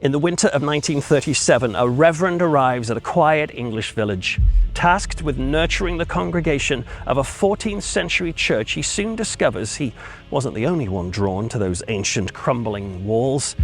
In the winter of 1937, a Reverend arrives at a quiet English village. Tasked with nurturing the congregation of a 14th century church, he soon discovers he wasn't the only one drawn to those ancient crumbling walls.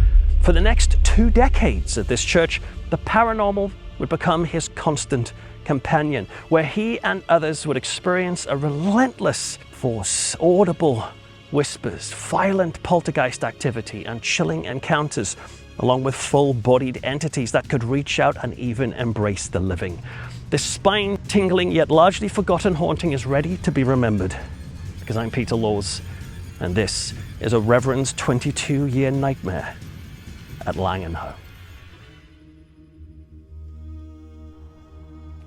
For the next 2 decades at this church, the paranormal would become his constant companion, where he and others would experience a relentless force, audible whispers, violent poltergeist activity, and chilling encounters, along with full-bodied entities that could reach out and even embrace the living. This spine-tingling yet largely forgotten haunting is ready to be remembered. Because I'm Peter Laws, and this is a Reverend's 22-year nightmare at Langenhoe.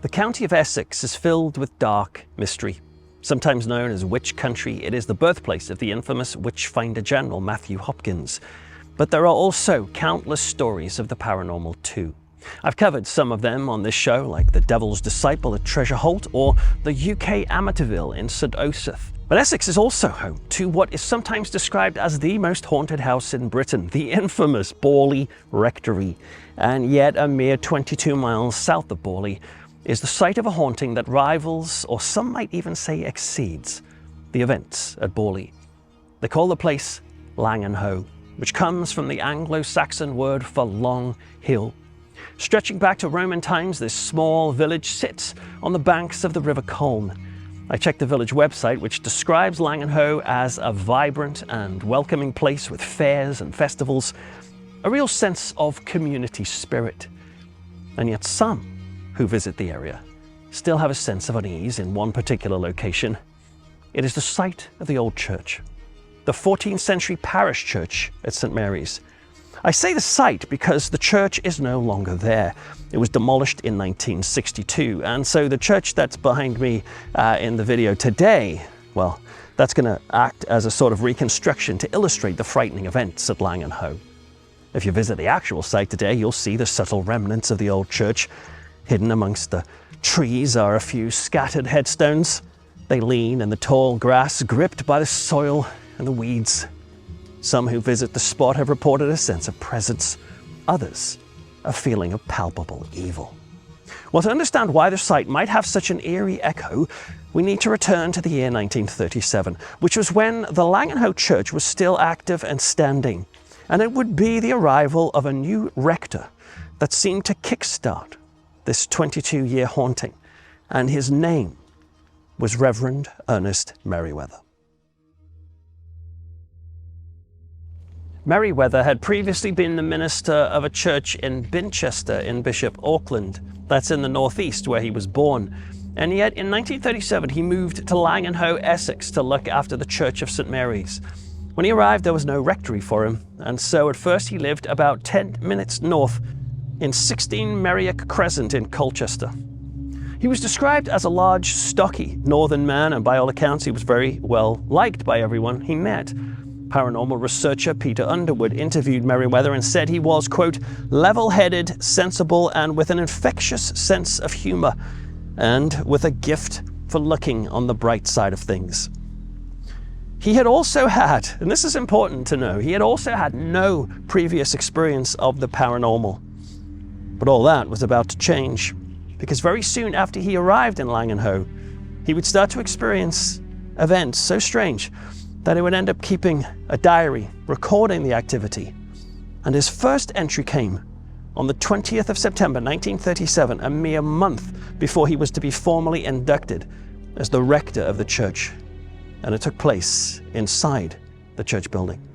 The county of Essex is filled with dark mystery. Sometimes known as Witch Country, it is the birthplace of the infamous Witchfinder General Matthew Hopkins. But there are also countless stories of the paranormal too. I've covered some of them on this show, like the Devil's Disciple at Treasure Holt or the UK Amityville in St. Osyth. But Essex is also home to what is sometimes described as the most haunted house in Britain, the infamous Borley Rectory. And yet a mere 22 miles south of Borley is the site of a haunting that rivals, or some might even say exceeds, the events at Borley. They call the place Langenhoe, which comes from the Anglo-Saxon word for long hill. Stretching back to Roman times, this small village sits on the banks of the River Colne. I checked the village website, which describes Langenhoe as a vibrant and welcoming place with fairs and festivals, a real sense of community spirit. And yet some who visit the area still have a sense of unease in one particular location. It is the site of the old church, the 14th century parish church at St. Mary's. I say the site because the church is no longer there. It was demolished in 1962, and so the church that's behind me in the video today, well, that's going to act as a sort of reconstruction to illustrate the frightening events at Langenhoe. If you visit the actual site today, you'll see the subtle remnants of the old church. Hidden amongst the trees are a few scattered headstones. They lean in the tall grass, gripped by the soil and the weeds. Some who visit the spot have reported a sense of presence, others a feeling of palpable evil. Well, to understand why the site might have such an eerie echo, we need to return to the year 1937, which was when the Langenhoe Church was still active and standing, and it would be the arrival of a new rector that seemed to kickstart this 22-year haunting, and his name was Reverend Ernest Merryweather. Merryweather had previously been the minister of a church in Binchester in Bishop Auckland. That's in the northeast where he was born. And yet in 1937 he moved to Langenhoe, Essex to look after the Church of St. Mary's. When he arrived there was no rectory for him, and so at first he lived about 10 minutes north in 16 Merryweather Crescent in Colchester. He was described as a large, stocky northern man, and by all accounts he was very well liked by everyone he met. Paranormal researcher Peter Underwood interviewed Merryweather and said he was, quote, level-headed, sensible, and with an infectious sense of humor, and with a gift for looking on the bright side of things. He had also had, and this is important to know, he had also had no previous experience of the paranormal. But all that was about to change, because very soon after he arrived in Langenhoe, he would start to experience events so strange that he would end up keeping a diary, recording the activity. And his first entry came on the 20th of September 1937, a mere month before he was to be formally inducted as the rector of the church. And it took place inside the church building.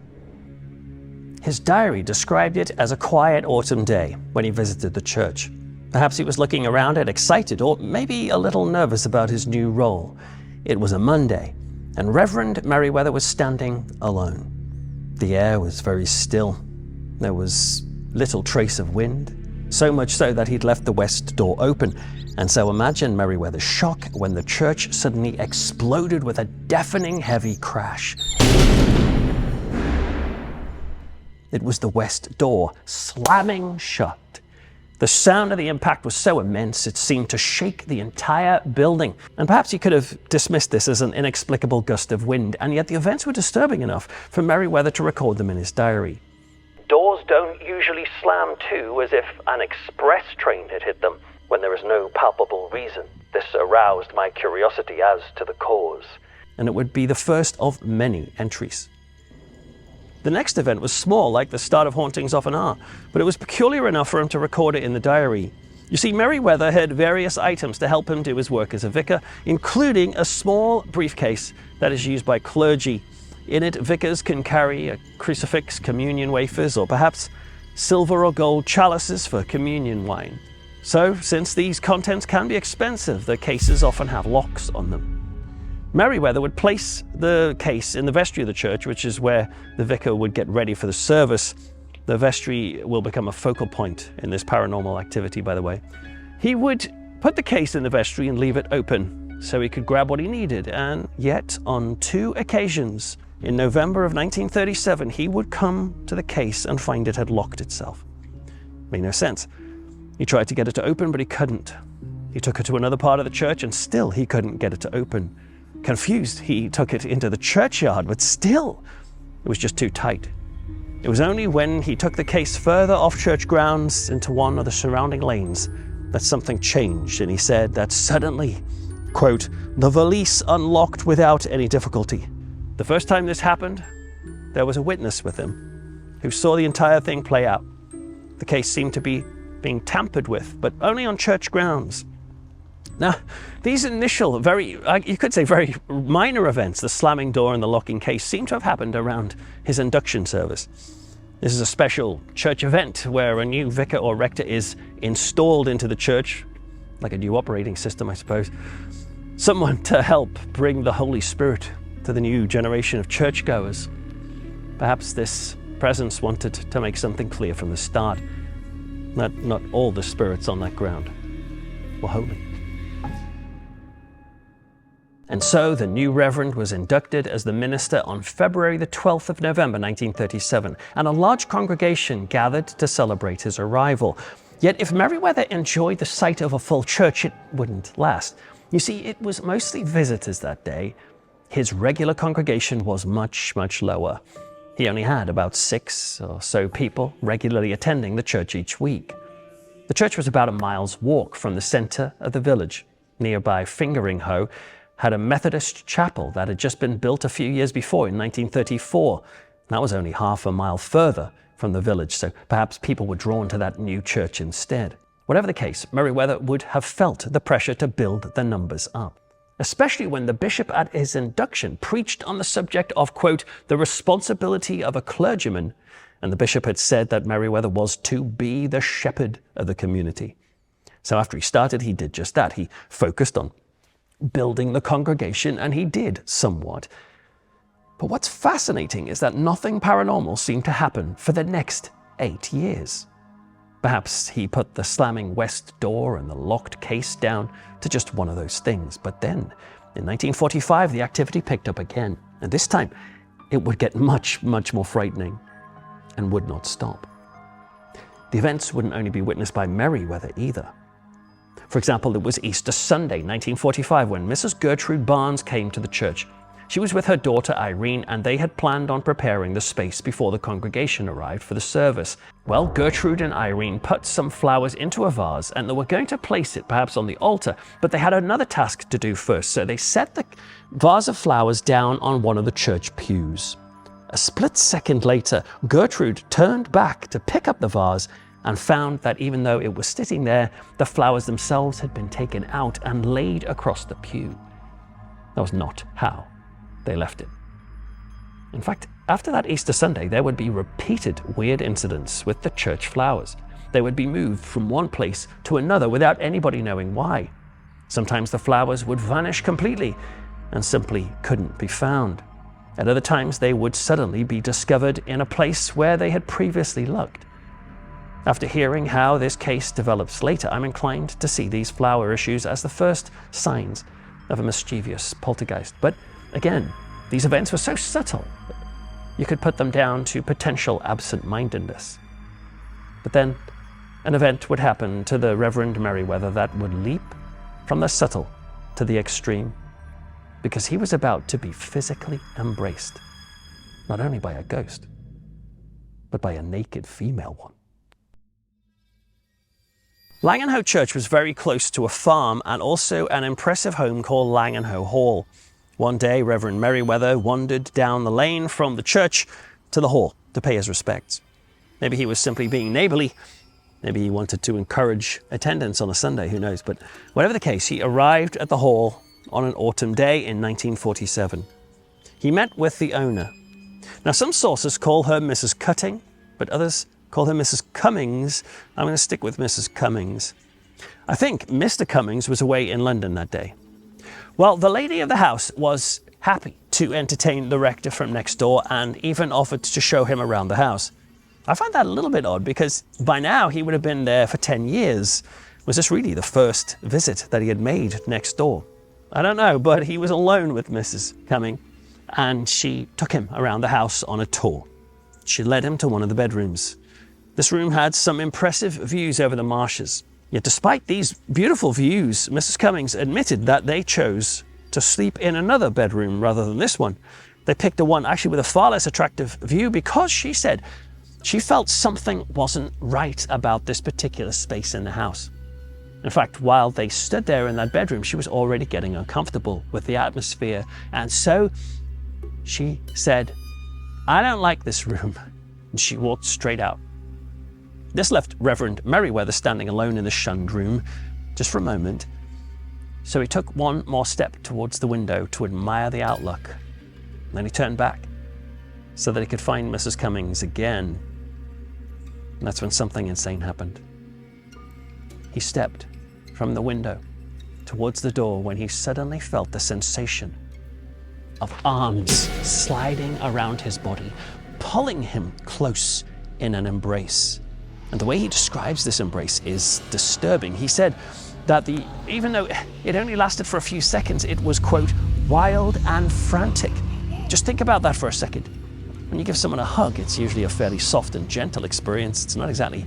His diary described it as a quiet autumn day when he visited the church. Perhaps he was looking around it excited, or maybe a little nervous about his new role. It was a Monday, and Reverend Merryweather was standing alone. The air was very still. There was little trace of wind, so much so that he'd left the west door open. And so imagine Merryweather's shock when the church suddenly exploded with a deafening heavy crash. It was the west door slamming shut. The sound of the impact was so immense it seemed to shake the entire building. And perhaps he could have dismissed this as an inexplicable gust of wind, and yet the events were disturbing enough for Merryweather to record them in his diary. Doors don't usually slam to as if an express train had hit them when there is no palpable reason. This aroused my curiosity as to the cause. And it would be the first of many entries. The next event was small, like the start of hauntings often are, but it was peculiar enough for him to record it in the diary. You see, Merryweather had various items to help him do his work as a vicar, including a small briefcase that is used by clergy. In it, vicars can carry a crucifix, communion wafers, or perhaps silver or gold chalices for communion wine. So, since these contents can be expensive, the cases often have locks on them. Merryweather would place the case in the vestry of the church, which is where the vicar would get ready for the service. The vestry will become a focal point in this paranormal activity, by the way. He would put the case in the vestry and leave it open so he could grab what he needed. And yet, on 2 occasions, in November of 1937, he would come to the case and find it had locked itself. Made no sense. He tried to get it to open, but he couldn't. He took it to another part of the church, and still he couldn't get it to open. Confused, he took it into the churchyard, but still, it was just too tight. It was only when he took the case further off church grounds into one of the surrounding lanes that something changed, and he said that suddenly, quote, the valise unlocked without any difficulty. The first time this happened, there was a witness with him who saw the entire thing play out. The case seemed to be being tampered with, but only on church grounds. Now, these initial, you could say very minor events, the slamming door and the locking case, seem to have happened around his induction service. This is a special church event where a new vicar or rector is installed into the church, like a new operating system, I suppose. Someone to help bring the Holy Spirit to the new generation of churchgoers. Perhaps this presence wanted to make something clear from the start, that not all the spirits on that ground were holy. And so the new Reverend was inducted as the minister on February the 12th of November 1937, and a large congregation gathered to celebrate his arrival. Yet if Merryweather enjoyed the sight of a full church, it wouldn't last. You see, it was mostly visitors that day. His regular congregation was much, much lower. He only had about 6 or so people regularly attending the church each week. The church was about a mile's walk from the center of the village. Nearby Langenhoe had a Methodist chapel that had just been built a few years before in 1934. That was only half a mile further from the village, so perhaps people were drawn to that new church instead. Whatever the case, Merryweather would have felt the pressure to build the numbers up, especially when the bishop at his induction preached on the subject of, quote, the responsibility of a clergyman, and the bishop had said that Merryweather was to be the shepherd of the community. So after he started, he did just that. He focused on building the congregation, and he did somewhat. But what's fascinating is that nothing paranormal seemed to happen for the next 8 years. Perhaps he put the slamming west door and the locked case down to just one of those things. But then, in 1945, the activity picked up again. And this time, it would get much, much more frightening and would not stop. The events wouldn't only be witnessed by Merryweather either. For example, it was Easter Sunday, 1945, when Mrs. Gertrude Barnes came to the church. She was with her daughter Irene, and they had planned on preparing the space before the congregation arrived for the service. Well, Gertrude and Irene put some flowers into a vase, and they were going to place it perhaps on the altar, but they had another task to do first, so they set the vase of flowers down on one of the church pews. A split second later, Gertrude turned back to pick up the vase and found that even though it was sitting there, the flowers themselves had been taken out and laid across the pew. That was not how they left it. In fact, after that Easter Sunday, there would be repeated weird incidents with the church flowers. They would be moved from one place to another without anybody knowing why. Sometimes the flowers would vanish completely and simply couldn't be found. At other times, they would suddenly be discovered in a place where they had previously looked. After hearing how this case develops later, I'm inclined to see these flower issues as the first signs of a mischievous poltergeist. But again, these events were so subtle, you could put them down to potential absent-mindedness. But then, an event would happen to the Reverend Merryweather that would leap from the subtle to the extreme, because he was about to be physically embraced, not only by a ghost, but by a naked female one. Langenhoe Church was very close to a farm and also an impressive home called Langenhoe Hall. One day, Reverend Merryweather wandered down the lane from the church to the hall to pay his respects. Maybe he was simply being neighborly. Maybe he wanted to encourage attendance on a Sunday, who knows. But whatever the case, he arrived at the hall on an autumn day in 1947. He met with the owner. Now, some sources call her Mrs. Cutting, but others call her Mrs. Cummings. I'm going to stick with Mrs. Cummings. I think Mr. Cummings was away in London that day. Well, the lady of the house was happy to entertain the rector from next door and even offered to show him around the house. I find that a little bit odd because by now he would have been there for 10 years. Was this really the first visit that he had made next door? I don't know, but he was alone with Mrs. Cumming and she took him around the house on a tour. She led him to one of the bedrooms. This room had some impressive views over the marshes. Yet despite these beautiful views, Mrs. Cummings admitted that they chose to sleep in another bedroom rather than this one. They picked a one actually with a far less attractive view because she said she felt something wasn't right about this particular space in the house. In fact, while they stood there in that bedroom, she was already getting uncomfortable with the atmosphere. And so she said, "I don't like this room." And she walked straight out. This left Reverend Merryweather standing alone in the shunned room just for a moment. So he took one more step towards the window to admire the outlook. And then he turned back so that he could find Mrs. Cummings again. And that's when something insane happened. He stepped from the window towards the door when he suddenly felt the sensation of arms sliding around his body, pulling him close in an embrace. And the way he describes this embrace is disturbing. He said that even though it only lasted for a few seconds, it was, quote, wild and frantic. Just think about that for a second. When you give someone a hug, it's usually a fairly soft and gentle experience. It's not exactly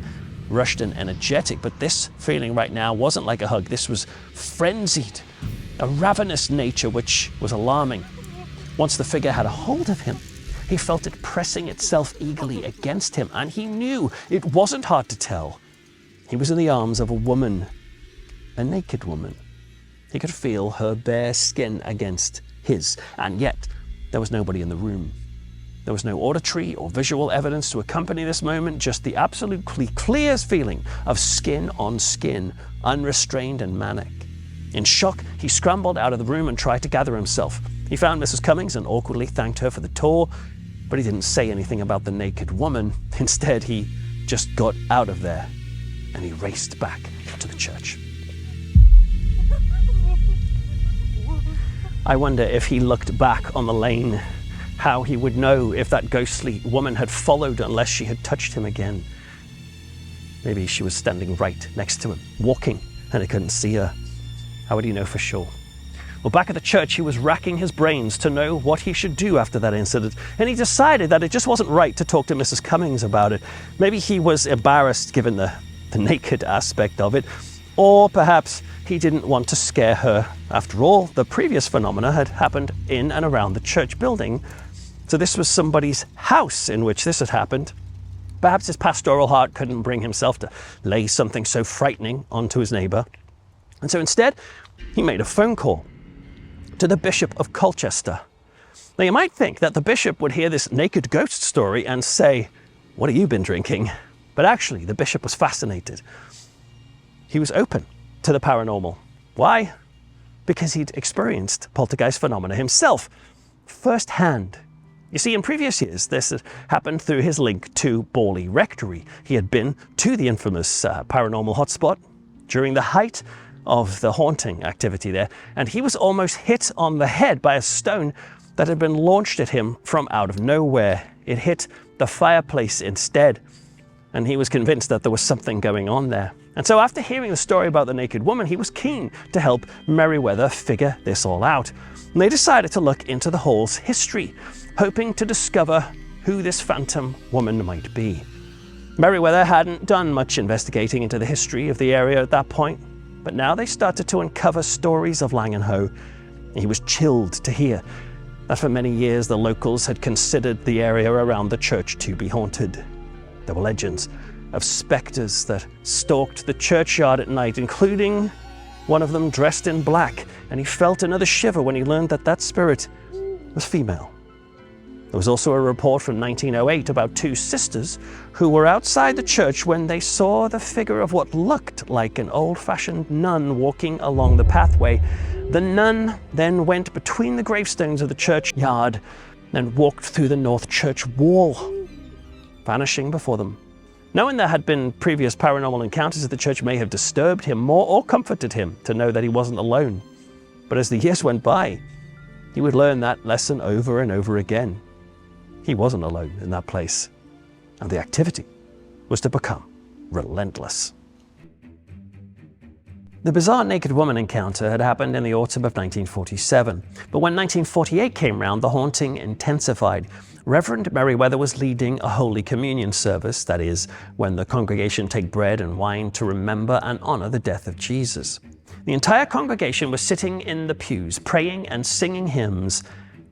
rushed and energetic, but this feeling right now wasn't like a hug. This was frenzied, a ravenous nature which was alarming. Once the figure had a hold of him, he felt it pressing itself eagerly against him, and he knew it wasn't hard to tell. He was in the arms of a woman, a naked woman. He could feel her bare skin against his, and yet there was nobody in the room. There was no auditory or visual evidence to accompany this moment, just the absolutely clear feeling of skin on skin, unrestrained and manic. In shock, he scrambled out of the room and tried to gather himself. He found Mrs. Cummings and awkwardly thanked her for the tour, but he didn't say anything about the naked woman. Instead, he just got out of there and he raced back to the church. I wonder if he looked back on the lane, how he would know if that ghostly woman had followed unless she had touched him again. Maybe she was standing right next to him, walking, and he couldn't see her. How would he know for sure? Well, back at the church, he was racking his brains to know what he should do after that incident, and he decided that it just wasn't right to talk to Mrs. Cummings about it. Maybe he was embarrassed given the naked aspect of it, or perhaps he didn't want to scare her. After all, the previous phenomena had happened in and around the church building, so this was somebody's house in which this had happened. Perhaps his pastoral heart couldn't bring himself to lay something so frightening onto his neighbor, and so instead, he made a phone call to the Bishop of Colchester. Now, you might think that the bishop would hear this naked ghost story and say, "What have you been drinking?" But actually, the bishop was fascinated. He was open to the paranormal. Why? Because he'd experienced poltergeist phenomena himself, firsthand. You see, in previous years, this had happened through his link to Borley Rectory. He had been to the infamous paranormal hotspot during the height of the haunting activity there, and he was almost hit on the head by a stone that had been launched at him from out of nowhere. It hit the fireplace instead, and he was convinced that there was something going on there. And so after hearing the story about the naked woman, he was keen to help Merryweather figure this all out. And they decided to look into the hall's history, hoping to discover who this phantom woman might be. Merryweather hadn't done much investigating into the history of the area at that point, but now they started to uncover stories of Langenhoe. He was chilled to hear that for many years the locals had considered the area around the church to be haunted. There were legends of specters that stalked the churchyard at night, including one of them dressed in black, and he felt another shiver when he learned that that spirit was female. There was also a report from 1908 about two sisters who were outside the church when they saw the figure of what looked like an old-fashioned nun walking along the pathway. The nun then went between the gravestones of the churchyard and walked through the north church wall, vanishing before them. Knowing there had been previous paranormal encounters at the church may have disturbed him more or comforted him to know that he wasn't alone. But as the years went by, he would learn that lesson over and over again. He wasn't alone in that place, and the activity was to become relentless. The bizarre naked woman encounter had happened in the autumn of 1947, but when 1948 came round, the haunting intensified. Reverend Merryweather was leading a Holy Communion service, that is, when the congregation take bread and wine to remember and honor the death of Jesus. The entire congregation was sitting in the pews, praying and singing hymns,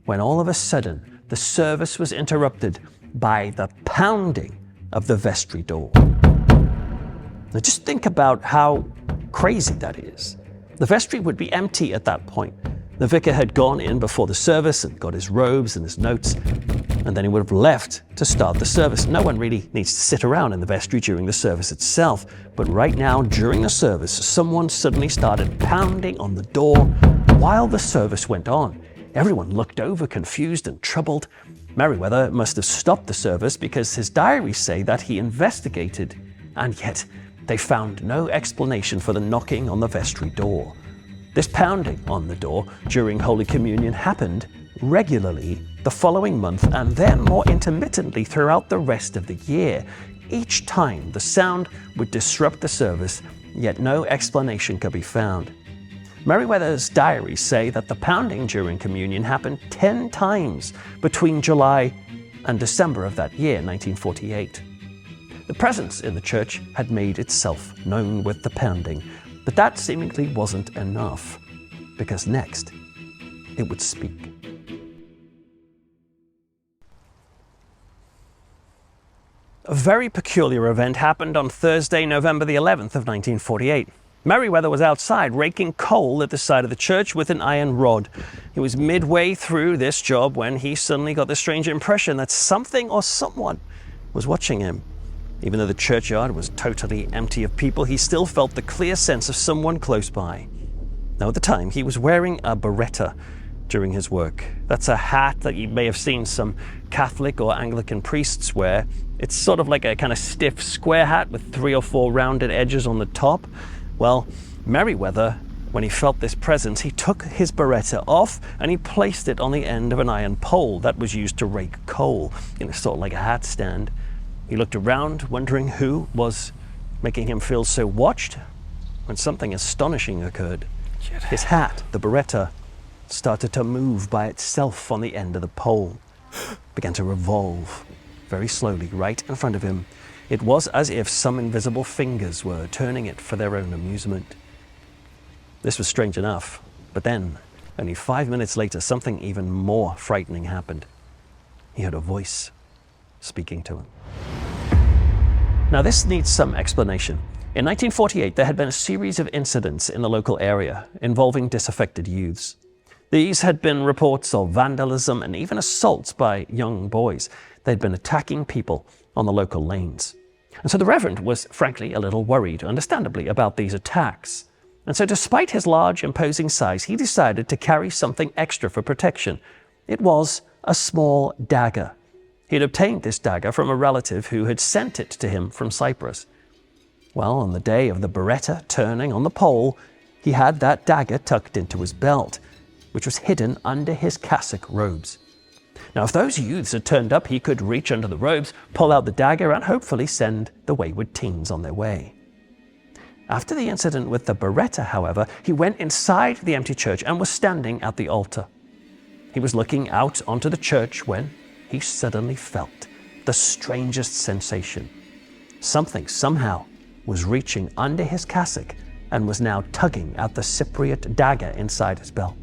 when all of a sudden, the service was interrupted by the pounding of the vestry door. Now just think about how crazy that is. The vestry would be empty at that point. The vicar had gone in before the service and got his robes and his notes, and then he would have left to start the service. No one really needs to sit around in the vestry during the service itself, but right now, during the service, someone suddenly started pounding on the door while the service went on. Everyone looked over, confused and troubled. Merryweather must have stopped the service because his diaries say that he investigated, and yet they found no explanation for the knocking on the vestry door. This pounding on the door during Holy Communion happened regularly the following month and then more intermittently throughout the rest of the year. Each time the sound would disrupt the service, yet no explanation could be found. Merryweather's diaries say that the pounding during communion happened 10 times between July and December of that year, 1948. The presence in the church had made itself known with the pounding, but that seemingly wasn't enough, because next, it would speak. A very peculiar event happened on Thursday, November the 11th of 1948. Merryweather was outside raking coal at the side of the church with an iron rod. He was midway through this job when he suddenly got the strange impression that something or someone was watching him. Even though the churchyard was totally empty of people, he still felt the clear sense of someone close by. Now, at the time, he was wearing a biretta during his work. That's a hat that you may have seen some Catholic or Anglican priests wear. It's sort of like a kind of stiff square hat with 3 or 4 rounded edges on the top. Well, Merryweather, when he felt this presence, he took his biretta off and he placed it on the end of an iron pole that was used to rake coal, sort of like a hat stand. He looked around, wondering who was making him feel so watched, when something astonishing occurred. His hat, the biretta, started to move by itself on the end of the pole, began to revolve very slowly right in front of him. It was as if some invisible fingers were turning it for their own amusement. This was strange enough, but then, only 5 minutes later, something even more frightening happened. He heard a voice speaking to him. Now, this needs some explanation. In 1948, there had been a series of incidents in the local area involving disaffected youths. These had been reports of vandalism and even assaults by young boys. They'd been attacking people on the local lanes. And so the Reverend was frankly a little worried, understandably, about these attacks. And so despite his large, imposing size, he decided to carry something extra for protection. It was a small dagger. He'd obtained this dagger from a relative who had sent it to him from Cyprus. Well, on the day of the biretta turning on the pole, he had that dagger tucked into his belt, which was hidden under his cassock robes. Now, if those youths had turned up, he could reach under the robes, pull out the dagger, and hopefully send the wayward teens on their way. After the incident with the biretta, however, he went inside the empty church and was standing at the altar. He was looking out onto the church when he suddenly felt the strangest sensation. Something, somehow, was reaching under his cassock and was now tugging at the Cypriot dagger inside his belt.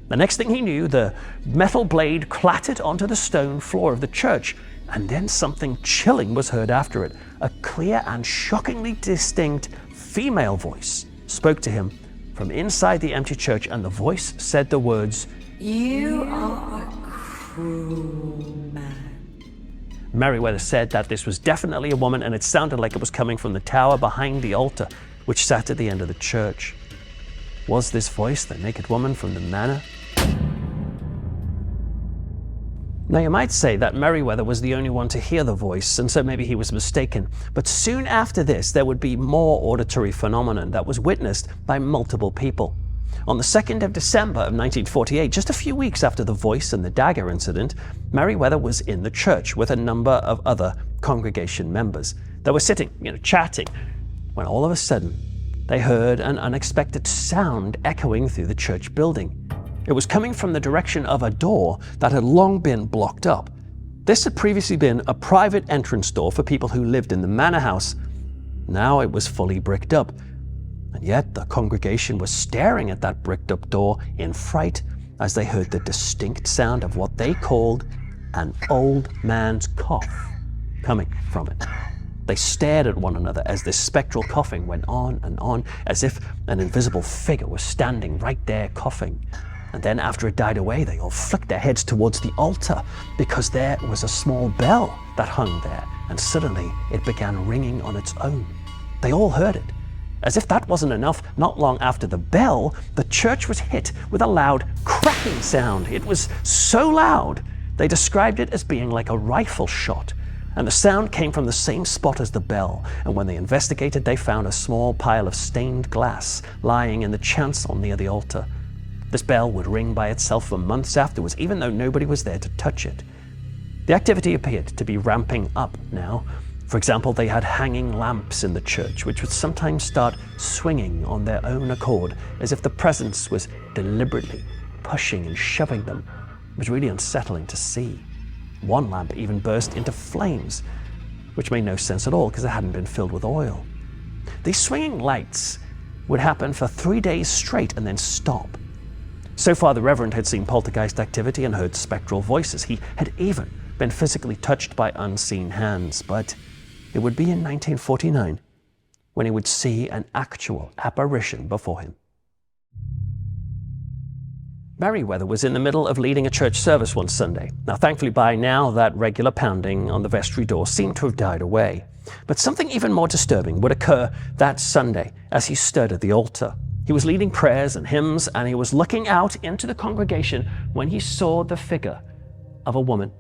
The next thing he knew, the metal blade clattered onto the stone floor of the church, And then something chilling was heard after it. A clear and shockingly distinct female voice spoke to him from inside the empty church, and the voice said the words, "You are a cruel man." Merryweather said that this was definitely a woman, and it sounded like it was coming from the tower behind the altar, which sat at the end of the church. Was this voice the naked woman from the manor? Now, you might say that Merryweather was the only one to hear the voice, and so maybe he was mistaken. But soon after this, there would be more auditory phenomenon that was witnessed by multiple people. On the 2nd of December of 1948, just a few weeks after the voice and the dagger incident, Merryweather was in the church with a number of other congregation members. They were sitting, chatting, when all of a sudden, they heard an unexpected sound echoing through the church building. It was coming from the direction of a door that had long been blocked up. This had previously been a private entrance door for people who lived in the manor house. Now it was fully bricked up, and yet the congregation was staring at that bricked up door in fright as they heard the distinct sound of what they called an old man's cough coming from it. They stared at one another as this spectral coughing went on, as if an invisible figure was standing right there coughing. And then after it died away, they all flicked their heads towards the altar because there was a small bell that hung there, and suddenly it began ringing on its own. They all heard it. As if that wasn't enough, not long after the bell, the church was hit with a loud cracking sound. It was so loud, they described it as being like a rifle shot. And the sound came from the same spot as the bell, and when they investigated, they found a small pile of stained glass lying in the chancel near the altar. This bell would ring by itself for months afterwards, even though nobody was there to touch it. The activity appeared to be ramping up now. For example, they had hanging lamps in the church, which would sometimes start swinging on their own accord, as if the presence was deliberately pushing and shoving them. It was really unsettling to see. One lamp even burst into flames, which made no sense at all because it hadn't been filled with oil. These swinging lights would happen for 3 days straight and then stop. So far, the Reverend had seen poltergeist activity and heard spectral voices. He had even been physically touched by unseen hands, but it would be in 1949 when he would see an actual apparition before him. Merryweather was in the middle of leading a church service one Sunday. Now, thankfully by now, that regular pounding on the vestry door seemed to have died away. But something even more disturbing would occur that Sunday as he stood at the altar. He was leading prayers and hymns, and he was looking out into the congregation when he saw the figure of a woman.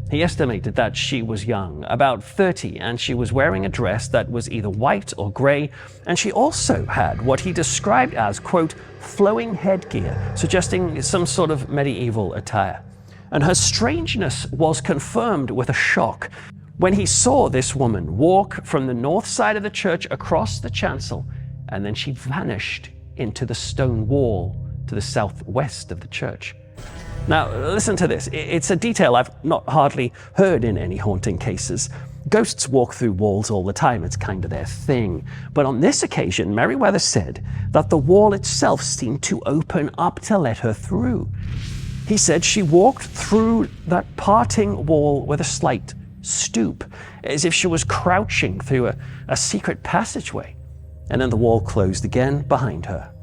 He estimated that she was young, about 30, and she was wearing a dress that was either white or gray, and she also had what he described as, quote, flowing headgear, suggesting some sort of medieval attire. And her strangeness was confirmed with a shock when he saw this woman walk from the north side of the church across the chancel, and then she vanished into the stone wall to the southwest of the church. Now, listen to this. It's a detail I've not hardly heard in any haunting cases. Ghosts walk through walls all the time. It's kind of their thing. But on this occasion, Merryweather said that the wall itself seemed to open up to let her through. He said she walked through that parting wall with a slight stoop, as if she was crouching through a secret passageway. And then the wall closed again behind her.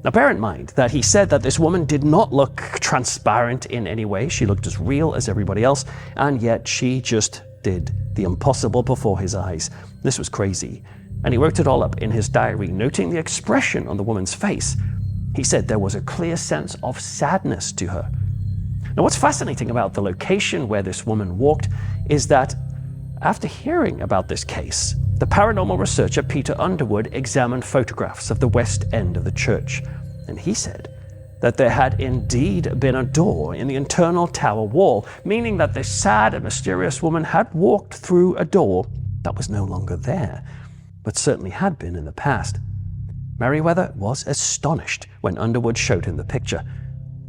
Now, bear in mind that he said that this woman did not look transparent in any way. She looked as real as everybody else, and yet she just did the impossible before his eyes. This was crazy. And he wrote it all up in his diary, noting the expression on the woman's face. He said there was a clear sense of sadness to her. Now, what's fascinating about the location where this woman walked is that after hearing about this case, the paranormal researcher Peter Underwood examined photographs of the west end of the church, and he said that there had indeed been a door in the internal tower wall, meaning that this sad and mysterious woman had walked through a door that was no longer there, but certainly had been in the past. Merryweather was astonished when Underwood showed him the picture.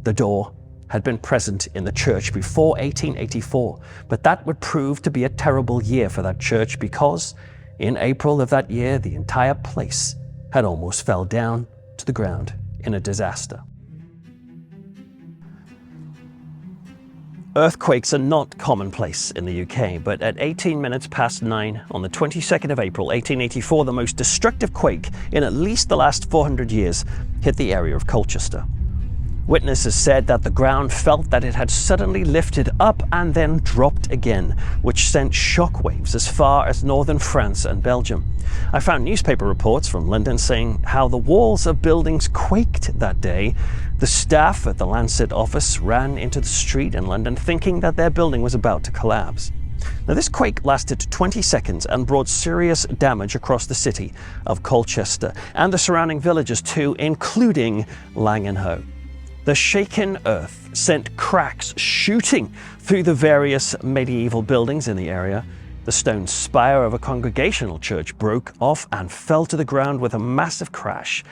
The door had been present in the church before 1884, but that would prove to be a terrible year for that church because in April of that year, the entire place had almost fell down to the ground in a disaster. Earthquakes are not commonplace in the UK, but at 18 minutes past 9 on the 22nd of April 1884, the most destructive quake in at least the last 400 years hit the area of Colchester. Witnesses said that the ground felt that it had suddenly lifted up and then dropped again, which sent shockwaves as far as northern France and Belgium. I found newspaper reports from London saying how the walls of buildings quaked that day. The staff at the Lancet office ran into the street in London thinking that their building was about to collapse. Now, this quake lasted 20 seconds and brought serious damage across the city of Colchester and the surrounding villages too, including Langenhoe. The shaken earth sent cracks shooting through the various medieval buildings in the area. The stone spire of a congregational church broke off and fell to the ground with a massive crash.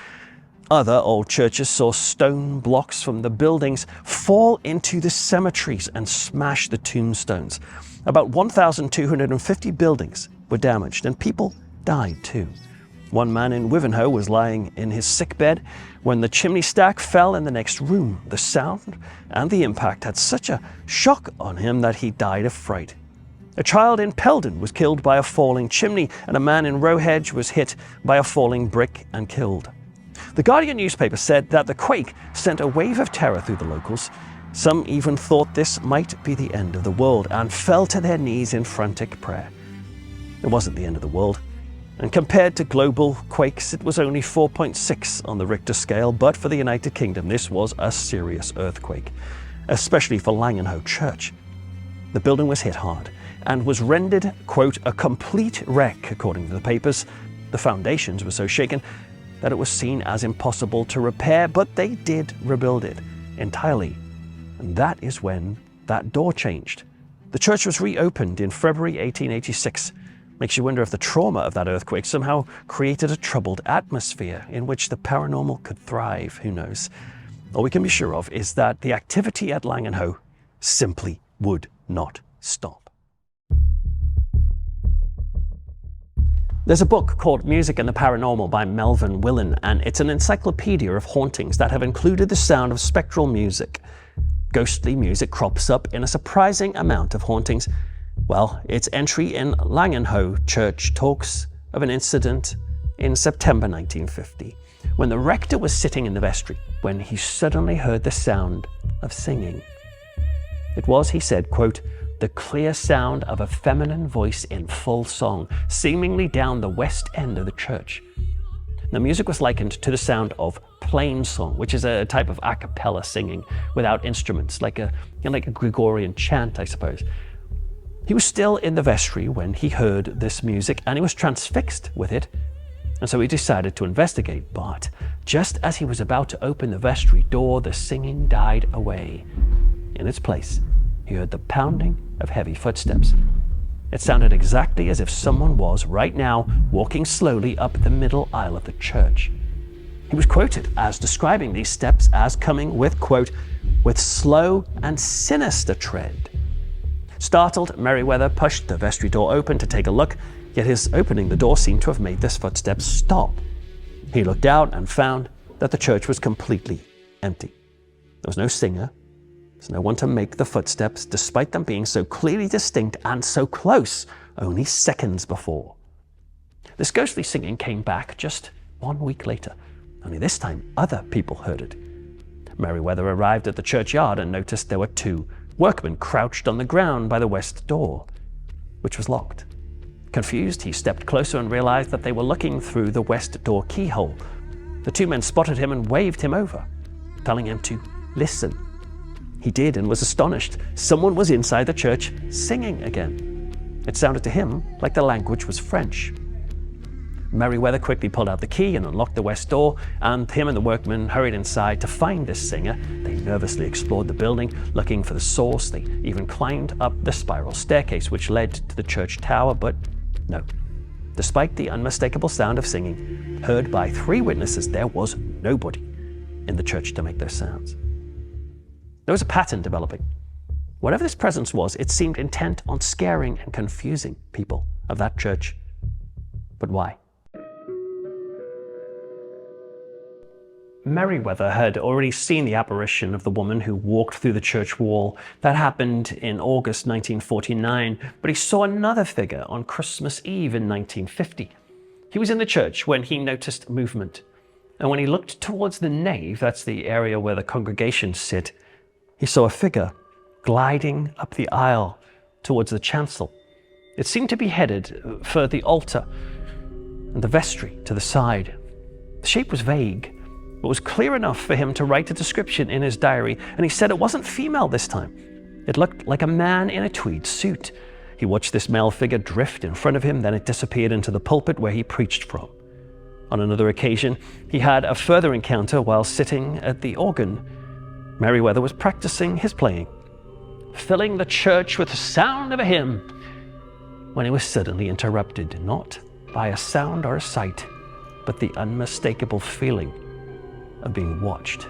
Other old churches saw stone blocks from the buildings fall into the cemeteries and smash the tombstones. About 1,250 buildings were damaged and people died too. One man in Wivenhoe was lying in his sickbed when the chimney stack fell in the next room. The sound and the impact had such a shock on him that he died of fright. A child in Peldon was killed by a falling chimney, and a man in Rowhedge was hit by a falling brick and killed. The Guardian newspaper said that the quake sent a wave of terror through the locals. Some even thought this might be the end of the world and fell to their knees in frantic prayer. It wasn't the end of the world. And compared to global quakes, it was only 4.6 on the Richter scale, but for the United Kingdom, this was a serious earthquake, especially for Langenhoe Church. The building was hit hard and was rendered, quote, a complete wreck, according to the papers. The foundations were so shaken that it was seen as impossible to repair, but they did rebuild it entirely. And that is when that door changed. The church was reopened in February 1886. Makes you wonder if the trauma of that earthquake somehow created a troubled atmosphere in which the paranormal could thrive. Who knows? All we can be sure of is that the activity at Langenhoe simply would not stop. There's a book called Music and the Paranormal by Melvin Willen, and it's an encyclopedia of hauntings that have included the sound of spectral music. Ghostly music crops up in a surprising amount of hauntings. Well, its entry in Langenhoe Church talks of an incident in September 1950, when the rector was sitting in the vestry when he suddenly heard the sound of singing. It was, he said, quote, the clear sound of a feminine voice in full song, seemingly down the west end of the church. The music was likened to the sound of plain song, which is a type of a cappella singing without instruments, like a Gregorian chant, I suppose. He was still in the vestry when he heard this music, and he was transfixed with it, and so he decided to investigate. But just as he was about to open the vestry door, the singing died away. In its place, he heard the pounding of heavy footsteps. It sounded exactly as if someone was, right now, walking slowly up the middle aisle of the church. He was quoted as describing these steps as coming with, quote, with slow and sinister tread. Startled, Merryweather pushed the vestry door open to take a look, yet his opening the door seemed to have made the footsteps stop. He looked out and found that the church was completely empty. There was no singer. There was no one to make the footsteps, despite them being so clearly distinct and so close only seconds before. This ghostly singing came back just 1 week later. Only this time, other people heard it. Merryweather arrived at the churchyard and noticed there were 2 workmen crouched on the ground by the west door, which was locked. Confused, he stepped closer and realized that they were looking through the west door keyhole. The 2 men spotted him and waved him over, telling him to listen. He did and was astonished. Someone was inside the church singing again. It sounded to him like the language was French. Merryweather quickly pulled out the key and unlocked the west door, and him and the workmen hurried inside to find this singer. They nervously explored the building, looking for the source. They even climbed up the spiral staircase which led to the church tower, but no. Despite the unmistakable sound of singing, heard by 3 witnesses, there was nobody in the church to make those sounds. There was a pattern developing. Whatever this presence was, it seemed intent on scaring and confusing people of that church. But why? Merryweather had already seen the apparition of the woman who walked through the church wall. That happened in August 1949, but he saw another figure on Christmas Eve in 1950. He was in the church when he noticed movement, and when he looked towards the nave, that's the area where the congregations sit, he saw a figure gliding up the aisle towards the chancel. It seemed to be headed for the altar and the vestry to the side. The shape was vague, but was clear enough for him to write a description in his diary, and he said it wasn't female this time. It looked like a man in a tweed suit. He watched this male figure drift in front of him, then it disappeared into the pulpit where he preached from. On another occasion, he had a further encounter while sitting at the organ. Merryweather was practicing his playing, filling the church with the sound of a hymn, when he was suddenly interrupted, not by a sound or a sight, but the unmistakable feeling of being watched.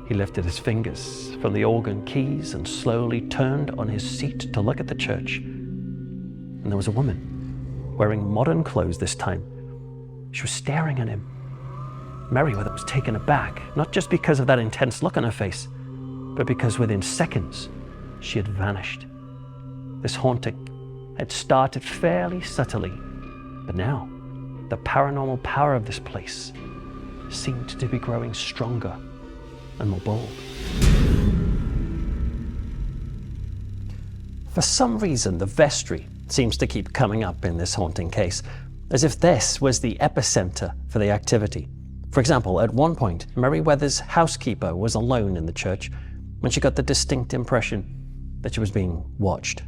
He lifted his fingers from the organ keys and slowly turned on his seat to look at the church. And there was a woman, wearing modern clothes this time. She was staring at him. Merryweather was taken aback, not just because of that intense look on her face, but because within seconds, she had vanished. This haunting had started fairly subtly, but now the paranormal power of this place seemed to be growing stronger and more bold. For some reason, the vestry seems to keep coming up in this haunting case, as if this was the epicenter for the activity. For example, at one point, Merryweather's housekeeper was alone in the church when she got the distinct impression that she was being watched.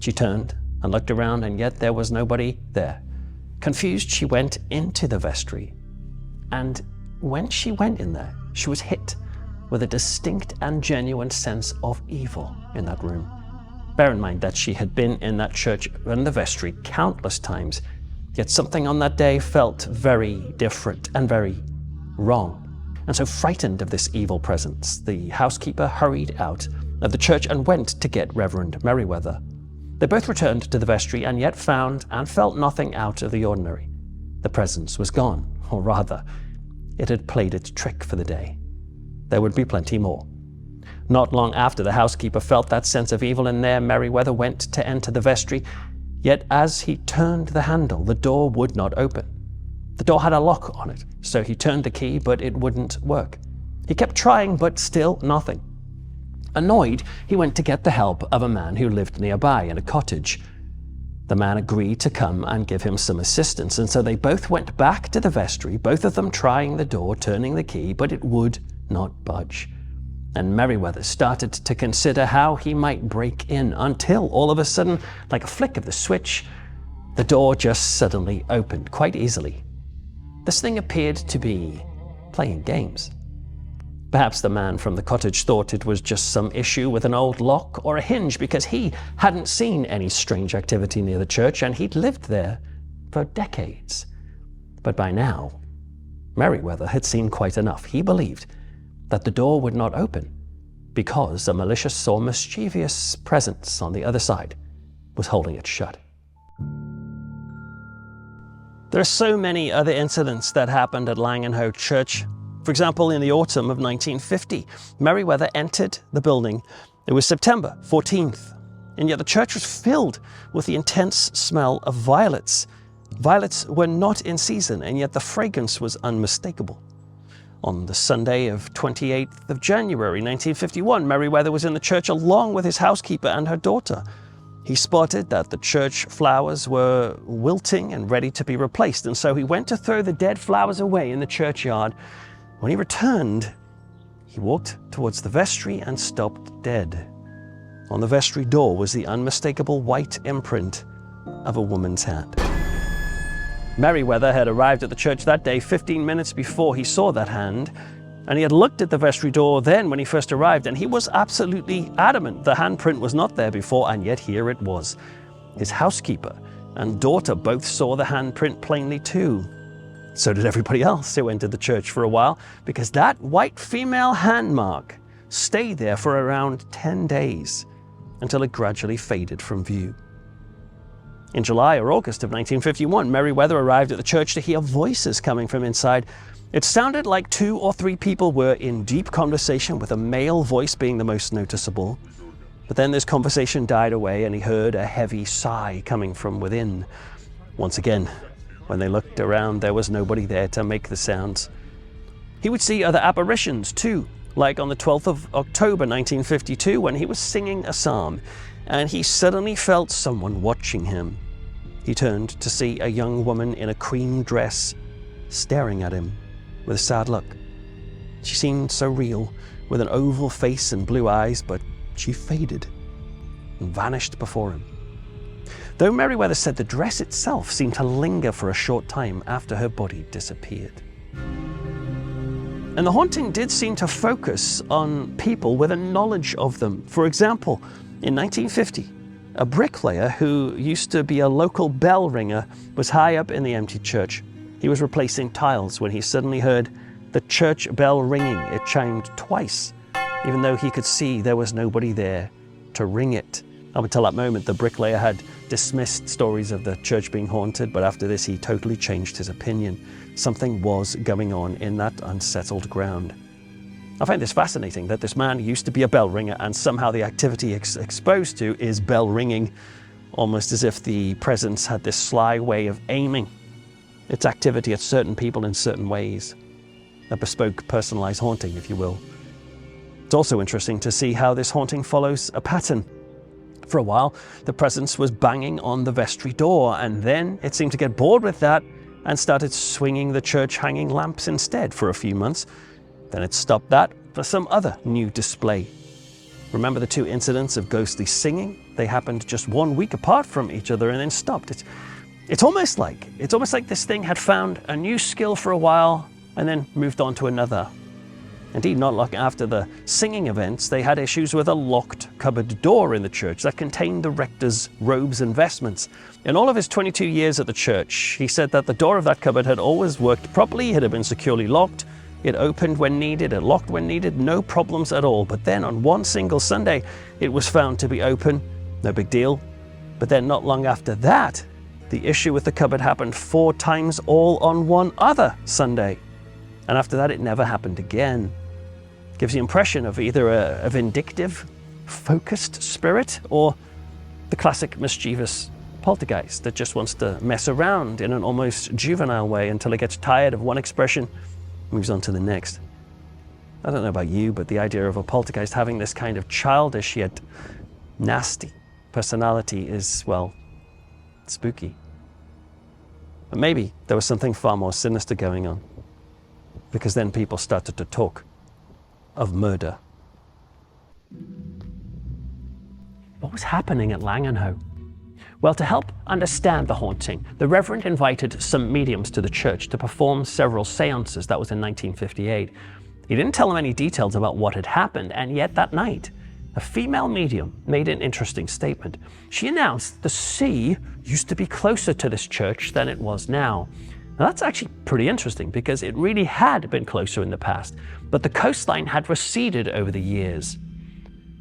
She turned and looked around, and yet there was nobody there. Confused, she went into the vestry, and when she went in there, she was hit with a distinct and genuine sense of evil in that room. Bear in mind that she had been in that church and the vestry countless times, yet something on that day felt very different and very wrong. And so, frightened of this evil presence, the housekeeper hurried out of the church and went to get Reverend Merryweather. They both returned to the vestry and yet found and felt nothing out of the ordinary. The presence was gone, or rather, it had played its trick for the day. There would be plenty more. Not long after, the housekeeper felt that sense of evil in there. Merryweather went to enter the vestry, yet as he turned the handle, the door would not open. The door had a lock on it, so he turned the key, but it wouldn't work. He kept trying, but still nothing. Annoyed, he went to get the help of a man who lived nearby in a cottage. The man agreed to come and give him some assistance, and so they both went back to the vestry, both of them trying the door, turning the key, but it would not budge. And Merryweather started to consider how he might break in, until all of a sudden, like a flick of the switch, the door just suddenly opened quite easily. This thing appeared to be playing games. Perhaps the man from the cottage thought it was just some issue with an old lock or a hinge, because he hadn't seen any strange activity near the church and he'd lived there for decades. But by now, Merryweather had seen quite enough. He believed that the door would not open because a malicious or mischievous presence on the other side was holding it shut. There are so many other incidents that happened at Langenhoe Church. For example, in the autumn of 1950, Merryweather entered the building. It was September 14th, and yet the church was filled with the intense smell of violets. Violets were not in season, and yet the fragrance was unmistakable. On the Sunday of 28th of January 1951, Merryweather was in the church along with his housekeeper and her daughter. He spotted that the church flowers were wilting and ready to be replaced, and so he went to throw the dead flowers away in the churchyard. When he returned, he walked towards the vestry and stopped dead. On the vestry door was the unmistakable white imprint of a woman's hand. Merryweather had arrived at the church that day 15 minutes before he saw that hand, and he had looked at the vestry door then when he first arrived, and he was absolutely adamant the handprint was not there before, and yet here it was. His housekeeper and daughter both saw the handprint plainly too. So did everybody else who entered the church for a while, because that white female hand mark stayed there for around 10 days until it gradually faded from view. In July or August of 1951, Merryweather arrived at the church to hear voices coming from inside. It sounded like 2 or 3 people were in deep conversation, with a male voice being the most noticeable. But then this conversation died away and he heard a heavy sigh coming from within. Once again, when they looked around, there was nobody there to make the sounds. He would see other apparitions too, like on the 12th of October 1952 when he was singing a psalm and he suddenly felt someone watching him. He turned to see a young woman in a cream dress staring at him with a sad look. She seemed so real, with an oval face and blue eyes, but she faded and vanished before him. Though Merryweather said the dress itself seemed to linger for a short time after her body disappeared. And the haunting did seem to focus on people with a knowledge of them. For example, in 1950, a bricklayer who used to be a local bell ringer was high up in the empty church. He was replacing tiles when he suddenly heard the church bell ringing. It chimed twice, even though he could see there was nobody there to ring it. Up until that moment, the bricklayer had dismissed stories of the church being haunted, but after this, he totally changed his opinion. Something was going on in that unsettled ground. I find this fascinating that this man used to be a bell ringer and somehow the activity exposed to is bell ringing, almost as if the presence had this sly way of aiming its activity at certain people in certain ways. A bespoke, personalized haunting, if you will. It's also interesting to see how this haunting follows a pattern. For a while, the presence was banging on the vestry door, and then it seemed to get bored with that and started swinging the church hanging lamps instead for a few months. Then it stopped that for some other new display. Remember the 2 incidents of ghostly singing? They happened just 1 week apart from each other and then stopped. It's almost like this thing had found a new skill for a while and then moved on to another. Indeed, not long after the singing events, they had issues with a locked cupboard door in the church that contained the rector's robes and vestments. In all of his 22 years at the church, he said that the door of that cupboard had always worked properly, it had been securely locked, it opened when needed, it locked when needed, no problems at all. But then on one single Sunday, it was found to be open, no big deal. But then not long after that, the issue with the cupboard happened 4 times, all on one other Sunday. And after that, it never happened again. Gives the impression of either a vindictive, focused spirit or the classic mischievous poltergeist that just wants to mess around in an almost juvenile way until it gets tired of one expression, moves on to the next. I don't know about you, but the idea of a poltergeist having this kind of childish yet nasty personality is, well, spooky. But maybe there was something far more sinister going on, because then people started to talk of murder. What was happening at Langenhoe? Well, to help understand the haunting, the Reverend invited some mediums to the church to perform several seances. That was in 1958. He didn't tell them any details about what had happened, and yet that night, a female medium made an interesting statement. She announced the sea used to be closer to this church than it was now. Now that's actually pretty interesting because it really had been closer in the past, but the coastline had receded over the years.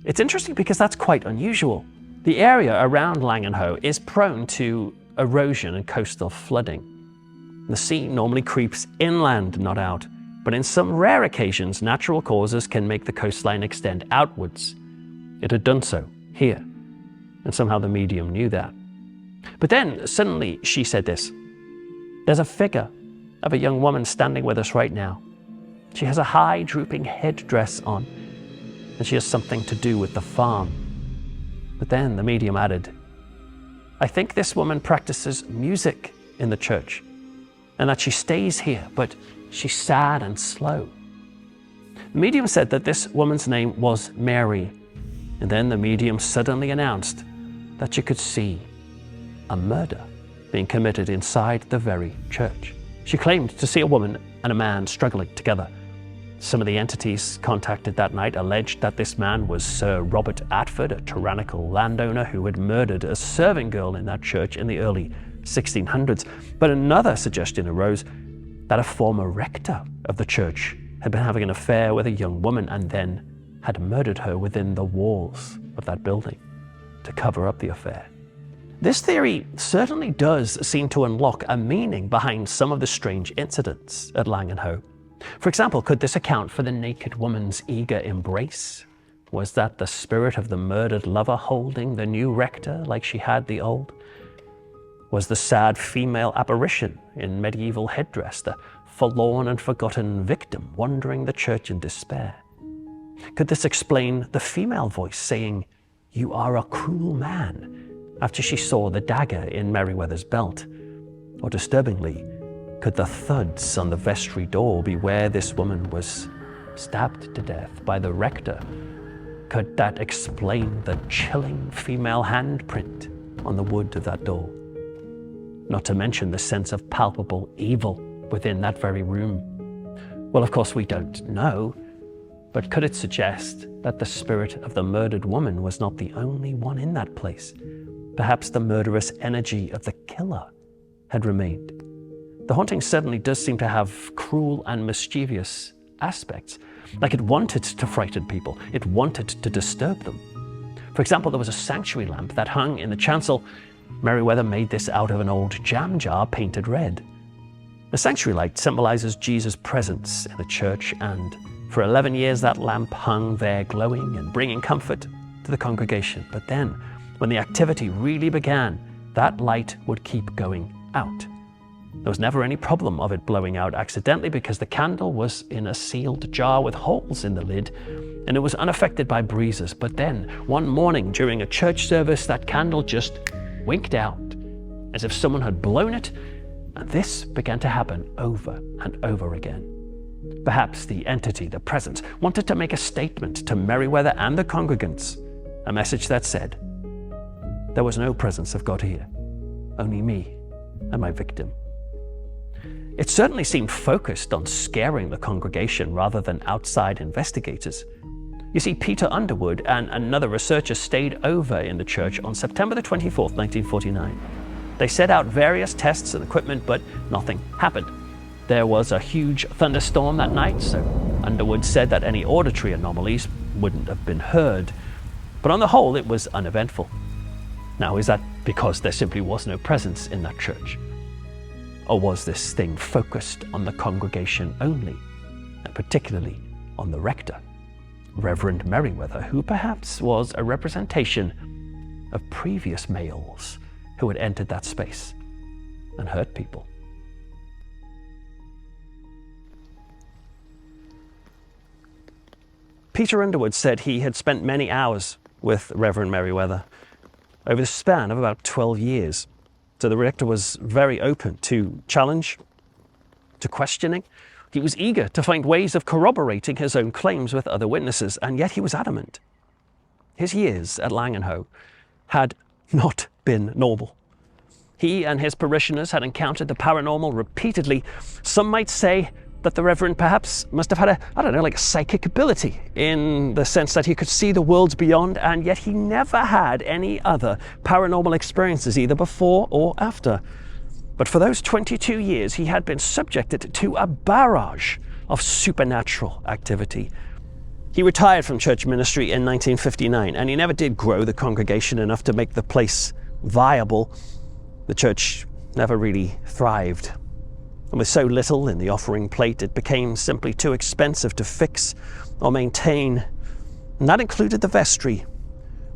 It's interesting because that's quite unusual. The area around Langenhoe is prone to erosion and coastal flooding. The sea normally creeps inland, not out, but in some rare occasions, natural causes can make the coastline extend outwards. It had done so here, and somehow the medium knew that. But then suddenly she said this: "There's a figure of a young woman standing with us right now. She has a high, drooping headdress on, and she has something to do with the farm." But then the medium added, "I think this woman practices music in the church, and that she stays here, but she's sad and slow." The medium said that this woman's name was Mary, and then the medium suddenly announced that she could see a murder being committed inside the very church. She claimed to see a woman and a man struggling together. Some of the entities contacted that night alleged that this man was Sir Robert Atford, a tyrannical landowner who had murdered a serving girl in that church in the early 1600s. But another suggestion arose that a former rector of the church had been having an affair with a young woman and then had murdered her within the walls of that building to cover up the affair. This theory certainly does seem to unlock a meaning behind some of the strange incidents at Langenhoe. For example, could this account for the naked woman's eager embrace? Was that the spirit of the murdered lover holding the new rector like she had the old? Was the sad female apparition in medieval headdress the forlorn and forgotten victim wandering the church in despair? Could this explain the female voice saying, "You are a cruel man," after she saw the dagger in Merryweather's belt? Or disturbingly, could the thuds on the vestry door be where this woman was stabbed to death by the rector? Could that explain the chilling female handprint on the wood of that door? Not to mention the sense of palpable evil within that very room. Well, of course we don't know, but could it suggest that the spirit of the murdered woman was not the only one in that place? Perhaps the murderous energy of the killer had remained. The haunting certainly does seem to have cruel and mischievous aspects, like it wanted to frighten people, it wanted to disturb them. For example, there was a sanctuary lamp that hung in the chancel. Merryweather made this out of an old jam jar painted red. The sanctuary light symbolizes Jesus' presence in the church, and for 11 years that lamp hung there glowing and bringing comfort to the congregation. But then, when the activity really began, that light would keep going out. There was never any problem of it blowing out accidentally because the candle was in a sealed jar with holes in the lid, and it was unaffected by breezes. But then, one morning during a church service, that candle just winked out, as if someone had blown it, and this began to happen over and over again. Perhaps the entity, the presence, wanted to make a statement to Merryweather and the congregants, a message that said, "There was no presence of God here, only me and my victim." It certainly seemed focused on scaring the congregation rather than outside investigators. You see, Peter Underwood and another researcher stayed over in the church on September the 24th, 1949. They set out various tests and equipment, but nothing happened. There was a huge thunderstorm that night, so Underwood said that any auditory anomalies wouldn't have been heard. But on the whole, it was uneventful. Now, is that because there simply was no presence in that church? Or was this thing focused on the congregation only, and particularly on the rector, Reverend Merryweather, who perhaps was a representation of previous males who had entered that space and hurt people? Peter Underwood said he had spent many hours with Reverend Merryweather over the span of about 12 years. So the rector was very open to challenge, to questioning. He was eager to find ways of corroborating his own claims with other witnesses, and yet he was adamant. His years at Langenhoe had not been normal. He and his parishioners had encountered the paranormal repeatedly. Some might say that the Reverend perhaps must have had a psychic ability, in the sense that he could see the worlds beyond, and yet he never had any other paranormal experiences, either before or after. But for those 22 years, he had been subjected to a barrage of supernatural activity. He retired from church ministry in 1959, and he never did grow the congregation enough to make the place viable. The church never really thrived. And with so little in the offering plate, it became simply too expensive to fix or maintain. And that included the vestry,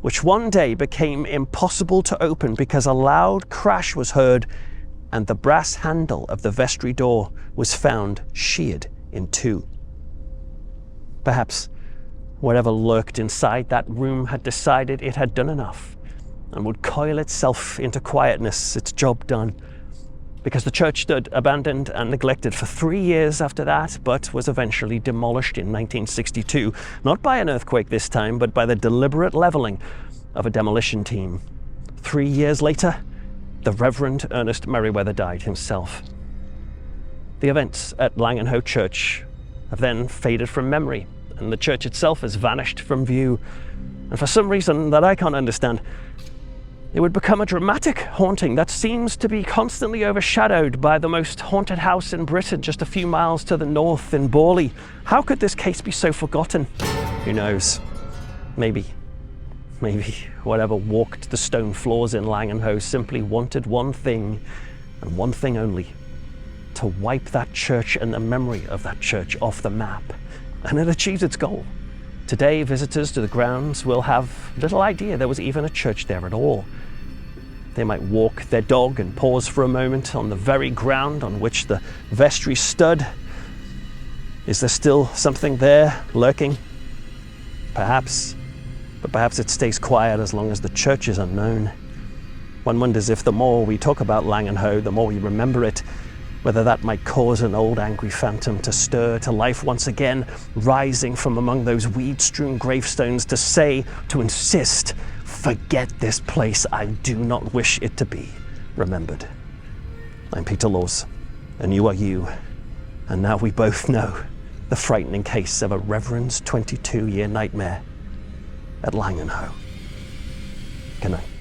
which one day became impossible to open because a loud crash was heard and the brass handle of the vestry door was found sheared in two. Perhaps whatever lurked inside that room had decided it had done enough and would coil itself into quietness, its job done. Because the church stood abandoned and neglected for 3 years after that, but was eventually demolished in 1962, not by an earthquake this time, but by the deliberate leveling of a demolition team. 3 years later, the Reverend Ernest Merryweather died himself. The events at Langenhoe Church have then faded from memory, and the church itself has vanished from view. And for some reason that I can't understand, it would become a dramatic haunting that seems to be constantly overshadowed by the most haunted house in Britain, just a few miles to the north in Borley. How could this case be so forgotten? Who knows? Maybe whatever walked the stone floors in Langenhoe simply wanted one thing, and one thing only: to wipe that church and the memory of that church off the map, and it achieved its goal. Today, visitors to the grounds will have little idea there was even a church there at all. They might walk their dog and pause for a moment on the very ground on which the vestry stood. Is there still something there lurking? Perhaps, but perhaps it stays quiet as long as the church is unknown. One wonders if the more we talk about Langenhoe, the more we remember it, whether that might cause an old angry phantom to stir to life once again, rising from among those weed-strewn gravestones to say, to insist, forget this place, I do not wish it to be remembered. I'm Peter Laws, and you are you, and now we both know the frightening case of a Reverend's 22-year nightmare at Langenhoe. Good night.